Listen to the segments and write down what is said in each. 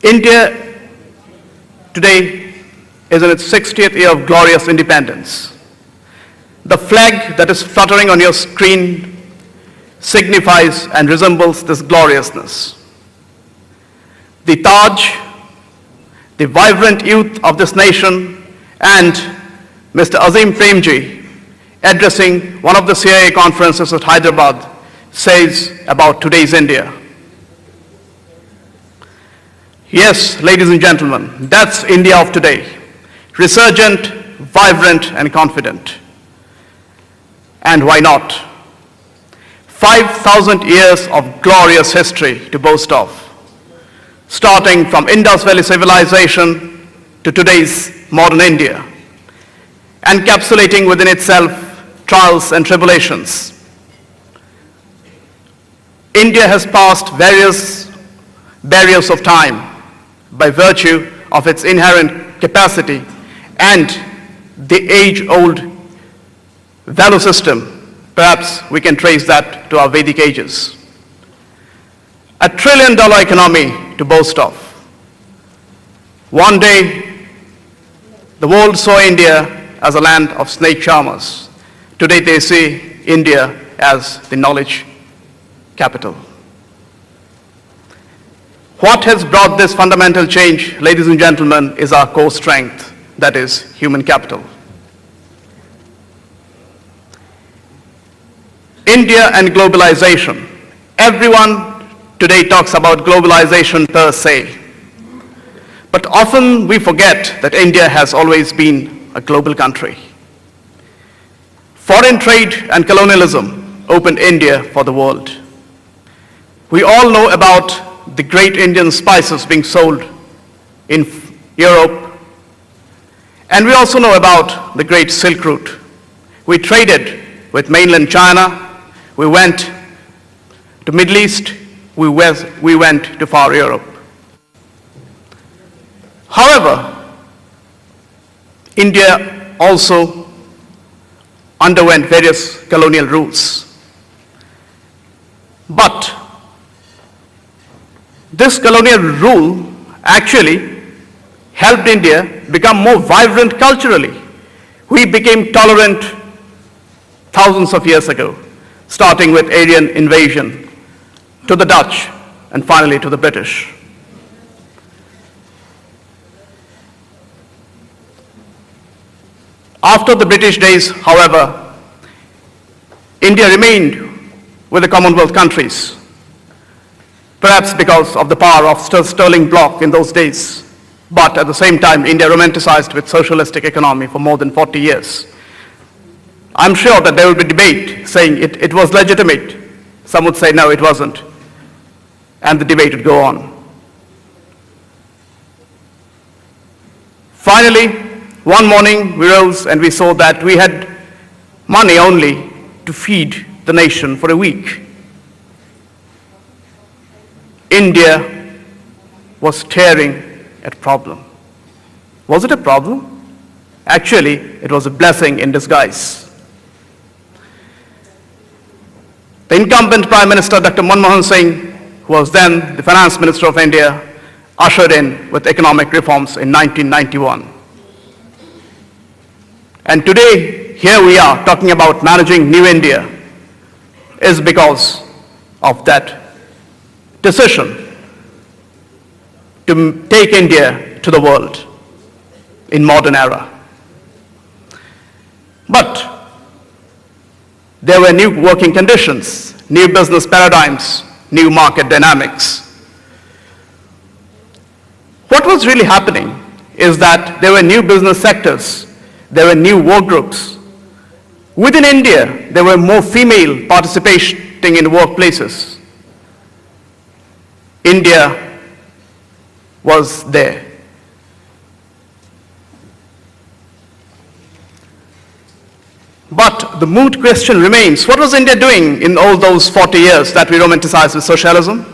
India today is in its 60th year of glorious independence. The flag that is fluttering on your screen signifies and resembles this gloriousness. The Taj, the vibrant youth of this nation, and Mr. Azim Premji, addressing one of the CIA conferences at Hyderabad, says about today's India. Yes, ladies and gentlemen, that's India of today. Resurgent, vibrant, and confident. And why not? 5,000 years of glorious history to boast of, starting from Indus Valley civilization to today's modern India, encapsulating within itself trials and tribulations. India has passed various barriers of time by virtue of its inherent capacity and the age-old value system. Perhaps we can trace that to our Vedic ages. $1 trillion economy to boast of. One day, the world saw India as a land of snake charmers. Today they see India as the knowledge capital. What has brought this fundamental change, ladies and gentlemen, is our core strength, that is human capital. India and globalization. Everyone today talks about globalization per se. But often we forget that India has always been a global country. Foreign trade and colonialism opened India for the world. We all know about the great Indian spices being sold in Europe. And we also know about the great Silk Route. We traded with mainland China. We went to Middle East. We went to far Europe. However, India also underwent various colonial rules. But this colonial rule actually helped India become more vibrant culturally. We became tolerant thousands of years ago, starting with Aryan invasion to the Dutch and finally to the British. After the British days, however, India remained with the Commonwealth countries, perhaps because of the power of sterling bloc in those days. But at the same time, India romanticized with socialistic economy for more than 40 years. I'm sure that there will be debate saying it was legitimate. Some would say no, it wasn't. And the debate would go on. Finally, one morning we rose and we saw that we had money only to feed the nation for a week. India was staring at problem. Was it a problem? Actually, it was a blessing in disguise. The incumbent Prime Minister, Dr. Manmohan Singh, who was then the Finance Minister of India, ushered in with economic reforms in 1991. And today, here we are talking about managing New India, is because of that decision to take India to the world in modern era. But there were new working conditions, new business paradigms, new market dynamics. What was really happening is that there were new business sectors, there were new work groups. Within India, there were more female participating in workplaces. India was there. But the moot question remains, what was India doing in all those 40 years that we romanticized with socialism?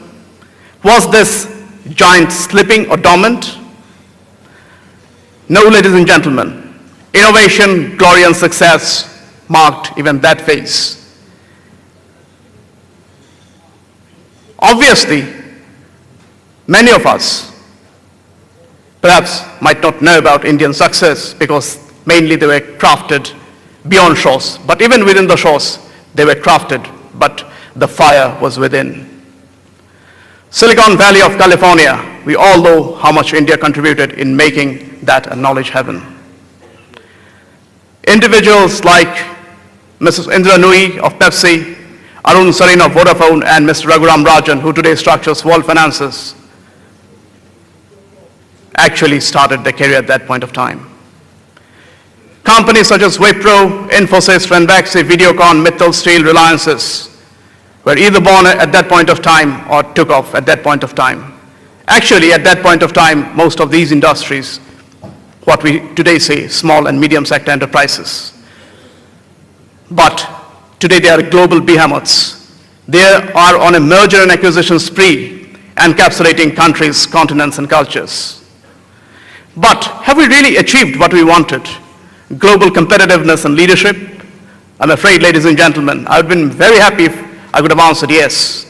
Was this giant sleeping or dormant? No, ladies and gentlemen. Innovation, glory and success marked even that phase. Obviously, many of us perhaps might not know about Indian success because mainly they were crafted beyond shores. But even within the shores, they were crafted, but the fire was within. Silicon Valley of California, we all know how much India contributed in making that a knowledge heaven. Individuals like Mrs. Indra Nui of Pepsi, Arun Sarin of Vodafone, and Mr. Raghuram Rajan, who today structures world finances, actually started their career at that point of time. Companies such as Wipro, Infosys, Ranbaxy, Videocon, Mittal Steel, Reliances were either born at that point of time or took off at that point of time. Actually, at that point of time, most of these industries, what we today say, small and medium sector enterprises. But today they are global behemoths. They are on a merger and acquisition spree, encapsulating countries, continents, and cultures. But have we really achieved what we wanted? Global competitiveness and leadership? I'm afraid, ladies and gentlemen, I would have been very happy if I could have answered yes.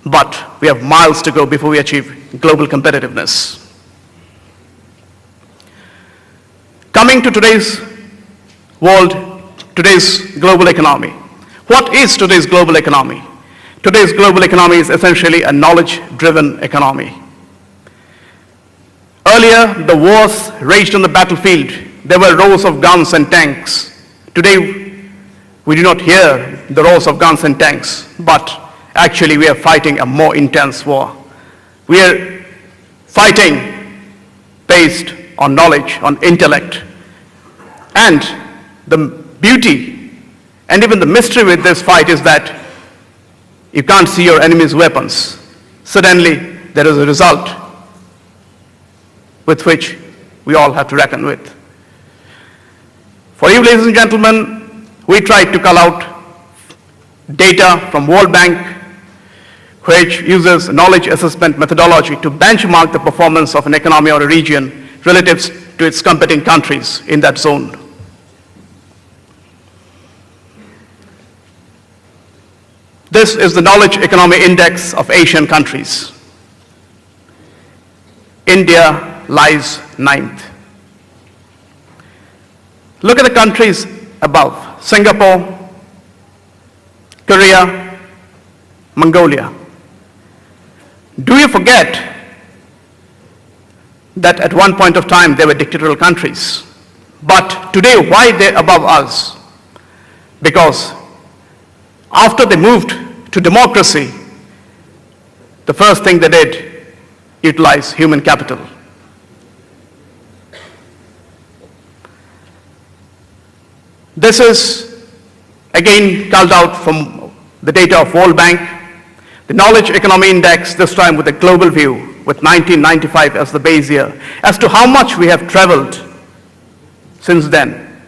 But we have miles to go before we achieve global competitiveness. Coming to today's world, today's global economy. What is today's global economy? Today's global economy is essentially a knowledge-driven economy. Earlier, the wars raged on the battlefield. There were rows of guns and tanks. Today, we do not hear the roars of guns and tanks, but actually we are fighting a more intense war. We are fighting based on knowledge, on intellect. And the beauty and even the mystery with this fight is that you can't see your enemy's weapons. Suddenly, there is a result with which we all have to reckon with. For you, ladies and gentlemen, we tried to call out data from World Bank, which uses knowledge assessment methodology to benchmark the performance of an economy or a region relative to its competing countries in that zone. This is the Knowledge Economy Index of Asian countries. India lies 9th. Look at the countries above: Singapore, Korea, Mongolia. Do you forget that at one point of time they were dictatorial countries? But today, why they're above us? Because after they moved to democracy, the first thing they did, utilize human capital. This is again culled out from the data of World Bank. The Knowledge Economy Index, this time with a global view, with 1995 as the base year, as to how much we have traveled since then.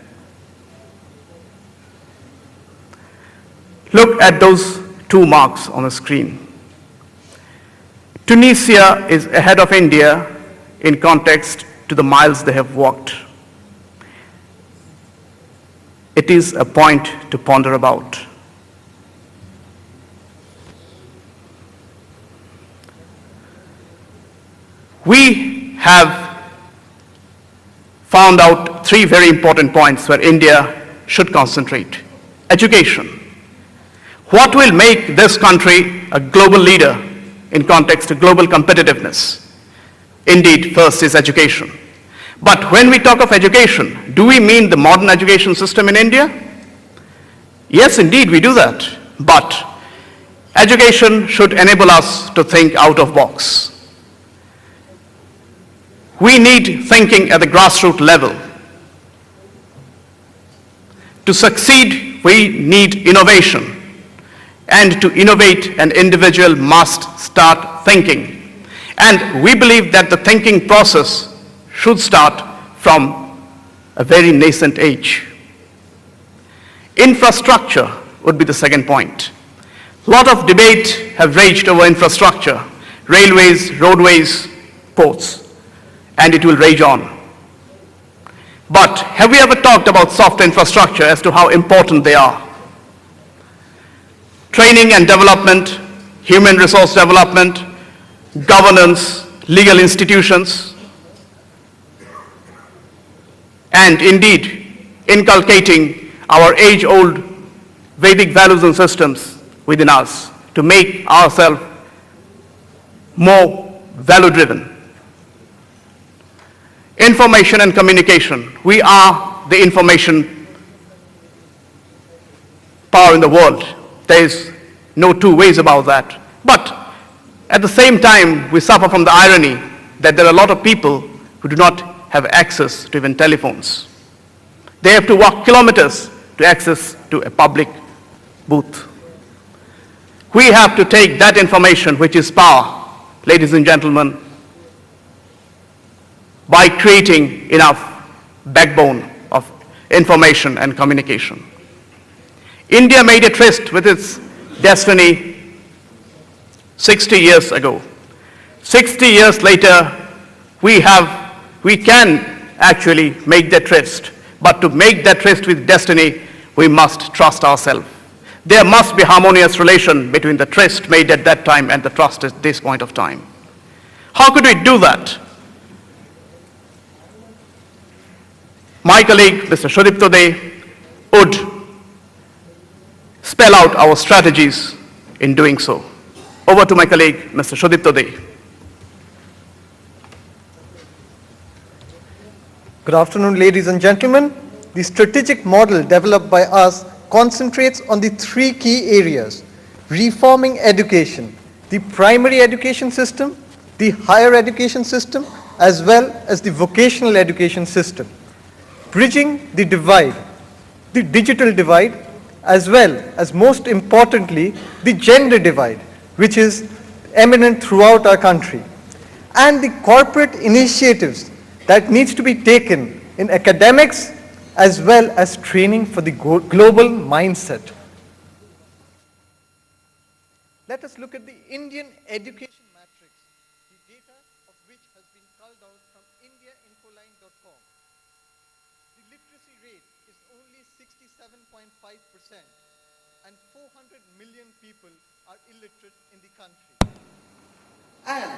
Look at those two marks on the screen. Tunisia is ahead of India in context to the miles they have walked. It is a point to ponder about. We have found out three very important points where India should concentrate. Education. What will make this country a global leader in context to global competitiveness? Indeed, first is education. But when we talk of education, do we mean the modern education system in India? Yes, indeed, we do that. But education should enable us to think out of box. We need thinking at the grassroots level. To succeed, we need innovation. And to innovate, an individual must start thinking. And we believe that the thinking process should start from a very nascent age. Infrastructure would be the second point. A lot of debate have raged over infrastructure, railways, roadways, ports, and it will rage on. But have we ever talked about soft infrastructure as to how important they are? Training and development, human resource development, governance, legal institutions. and indeed inculcating our age-old Vedic values and systems within us to make ourselves more value-driven. Information and communication. We are the information power in the world. There is no two ways about that. But at the same time, we suffer from the irony that there are a lot of people who do not have access to even telephones. They have to walk kilometers to access to a public booth. We have to take that information, which is power, ladies and gentlemen, by creating enough backbone of information and communication. India made a tryst with its destiny 60 years ago. 60 years later, we can actually make that tryst. But to make that tryst with destiny, we must trust ourselves. There must be harmonious relation between the tryst made at that time and the trust at this point of time. How could we do that? My colleague, Mr. Sudipto De, would spell out our strategies in doing so. Over to my colleague, Mr. Sudipto De. Good afternoon, ladies and gentlemen. The strategic model developed by us concentrates on the three key areas: reforming education, the primary education system, the higher education system, as well as the vocational education system, bridging the divide, the digital divide, as well as, most importantly, the gender divide, which is eminent throughout our country, and the corporate initiatives that needs to be taken in academics as well as training for the global mindset. Let us look at the Indian education matrix, the data of which has been culled out from indiainfoline.com. The literacy rate is only 67.5%, and 400 million people are illiterate in the country. And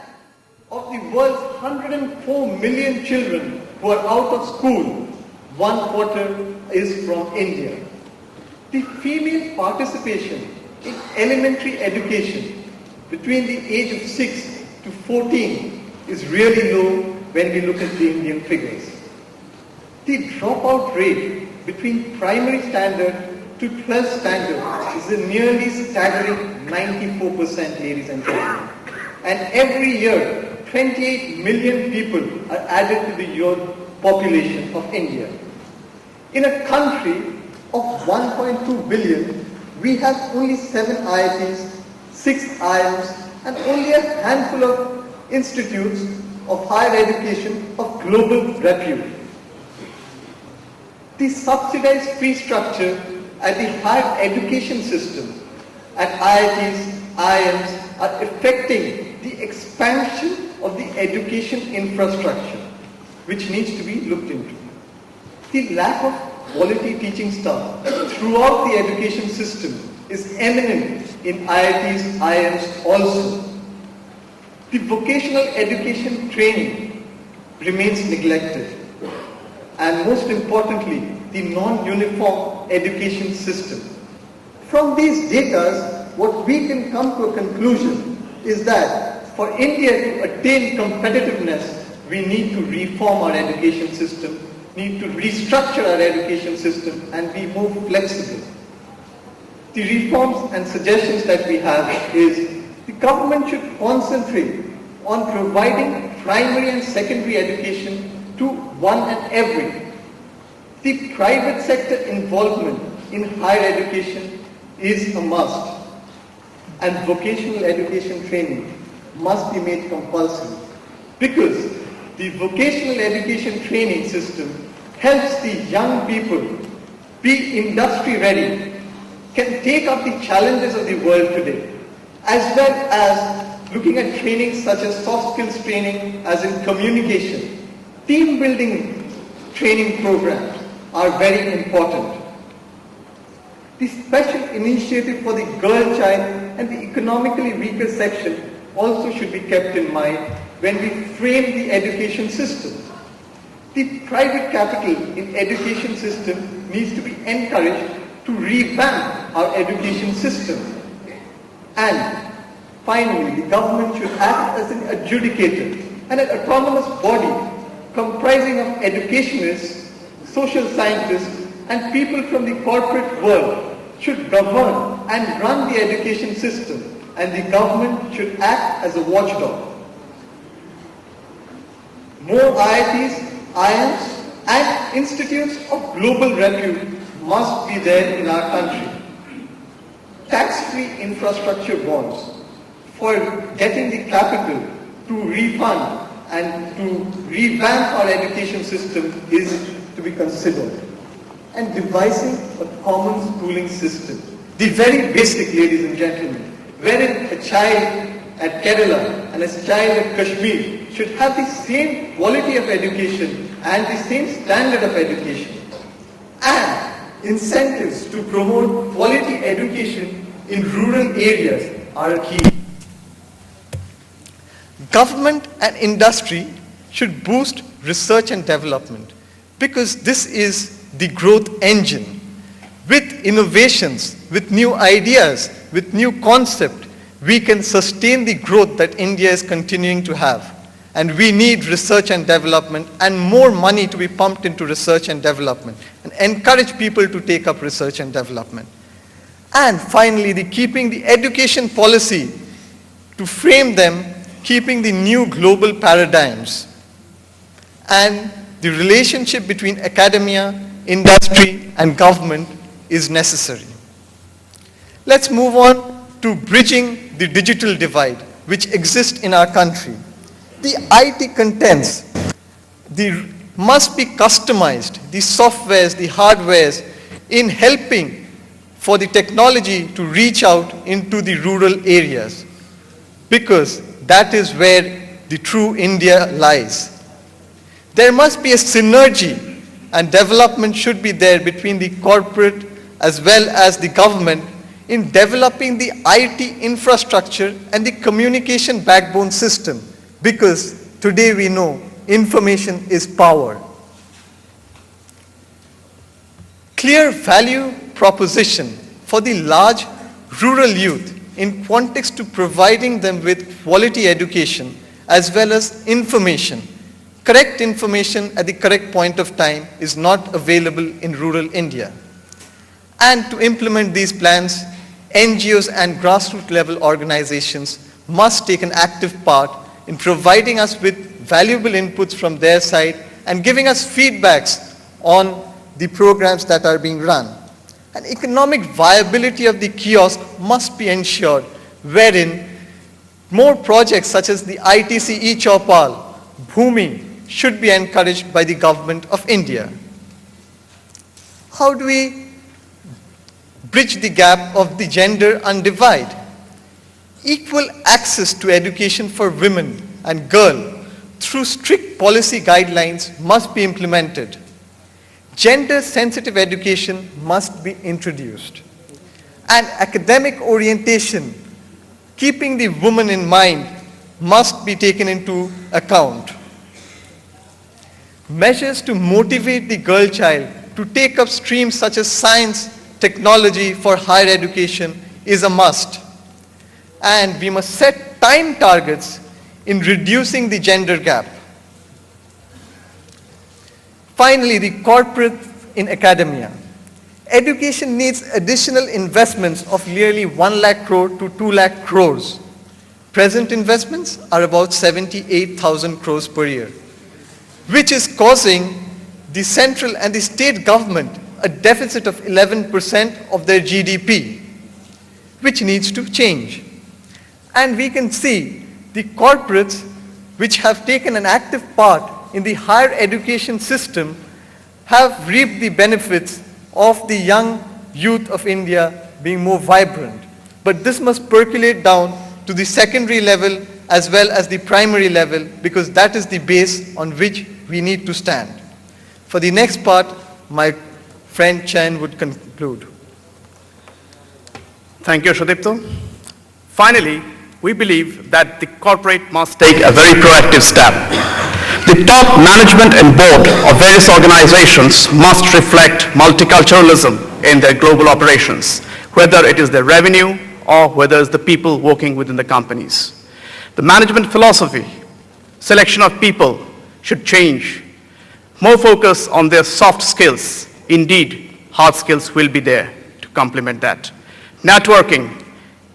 of the world's 104 million children who are out of school, 1/4 is from India. The female participation in elementary education between the age of 6 to 14 is really low when we look at the Indian figures. The dropout rate between primary standard to 12th standard is a nearly staggering 94%, ladies and gentlemen. And every year, 28 million people are added to the youth population of India. In a country of 1.2 billion, we have only 7 IITs, 6 IIMs, and only a handful of institutes of higher education of global repute. The subsidized fee structure at the higher education system at IITs, IIMs are affecting the expansion of the education infrastructure, which needs to be looked into. The lack of quality teaching staff throughout the education system is eminent in IITs, IIMs also. The vocational education training remains neglected. And most importantly, the non-uniform education system. From these data, what we can come to a conclusion is that for India to attain competitiveness, we need to reform our education system, need to restructure our education system and be more flexible. The reforms and suggestions that we have is the government should concentrate on providing primary and secondary education to one and every. The private sector involvement in higher education is a must, and vocational education training must be made compulsory, because the vocational education training system helps the young people be industry ready, can take up the challenges of the world today, as well as looking at training such as soft skills training, as in communication. Team building training programs are very important. The special initiative for the girl child and the economically weaker section also should be kept in mind when we frame the education system. The private capital in education system needs to be encouraged to revamp our education system. And finally, the government should act as an adjudicator and an autonomous body comprising of educationists, social scientists, and people from the corporate world should govern and run the education system, and the government should act as a watchdog. More IITs, IIMs, and institutes of global repute must be there in our country. Tax-free infrastructure bonds for getting the capital to refund and to revamp our education system is to be considered. And devising a common schooling system. The very basic, ladies and gentlemen, wherein a child at Kerala and a child at Kashmir should have the same quality of education and the same standard of education. And incentives to promote quality education in rural areas are key. Government and industry should boost research and development because this is the growth engine. With innovations, with new ideas, with new concepts, we can sustain the growth that India is continuing to have. And we need research and development and more money to be pumped into research and development and encourage people to take up research and development. And finally, keeping the education policy to frame them, keeping the new global paradigms and the relationship between academia, industry and government is necessary. Let's move on to bridging the digital divide which exists in our country. The IT contents must be customized, the softwares, the hardwares, in helping for the technology to reach out into the rural areas, because that is where the true India lies. There must be a synergy and development should be there between the corporate as well as the government in developing the IT infrastructure and the communication backbone system, because today we know information is power. Clear value proposition for the large rural youth in context to providing them with quality education as well as information. Correct information at the correct point of time is not available in rural India. And to implement these plans, NGOs and grassroots level organizations must take an active part in providing us with valuable inputs from their side and giving us feedbacks on the programs that are being run. And economic viability of the kiosk must be ensured, wherein more projects such as the ITC e-Chaupal, Bhumi, should be encouraged by the government of India. How do we bridge the gap of the gender undivide? Equal access to education for women and girls through strict policy guidelines must be implemented. Gender-sensitive education must be introduced. And academic orientation, keeping the woman in mind, must be taken into account. Measures to motivate the girl child to take up streams such as science, technology for higher education is a must. And we must set time targets in reducing the gender gap. Finally, the corporate in academia. Education needs additional investments of nearly 1 lakh crore to 2 lakh crores. Present investments are about 78,000 crores per year, which is causing the central and the state government a deficit of 11% of their GDP, which needs to change. And we can see the corporates which have taken an active part in the higher education system have reaped the benefits of the young youth of India being more vibrant. But this must percolate down to the secondary level as well as the primary level, because that is the base on which we need to stand. For the next part, my friend Chen would conclude. Thank you, Shudipto. Finally, we believe that the corporate must take a very proactive step. The The top management and board of various organizations must reflect multiculturalism in their global operations, whether it is their revenue or whether it's the people working within the companies. The management philosophy, selection of people should change. More focus on their soft skills. Indeed, hard skills will be there to complement that. Networking,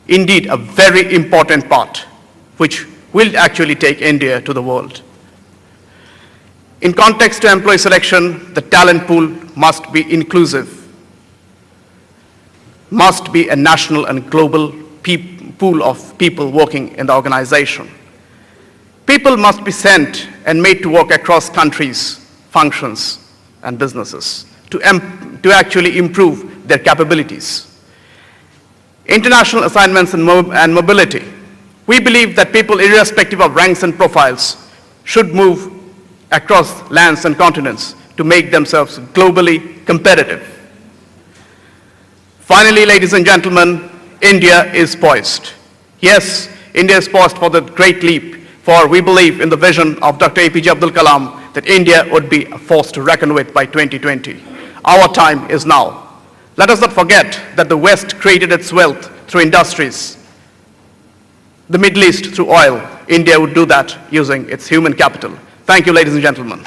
indeed a very important part, which will actually take India to the world. In context to employee selection, the talent pool must be inclusive, must be a national and global pool of people working in the organization. People must be sent and made to work across countries, functions, and businesses to actually improve their capabilities. International assignments and mobility. We believe that people, irrespective of ranks and profiles, should move across lands and continents to make themselves globally competitive. Finally, ladies and gentlemen, India is poised. Yes, India is poised for the great leap, for we believe in the vision of Dr. APJ Abdul Kalam that India would be a force to reckon with by 2020. Our time is now. Let us not forget that the West created its wealth through industries, the Middle East through oil. India would do that using its human capital. Thank you, ladies and gentlemen.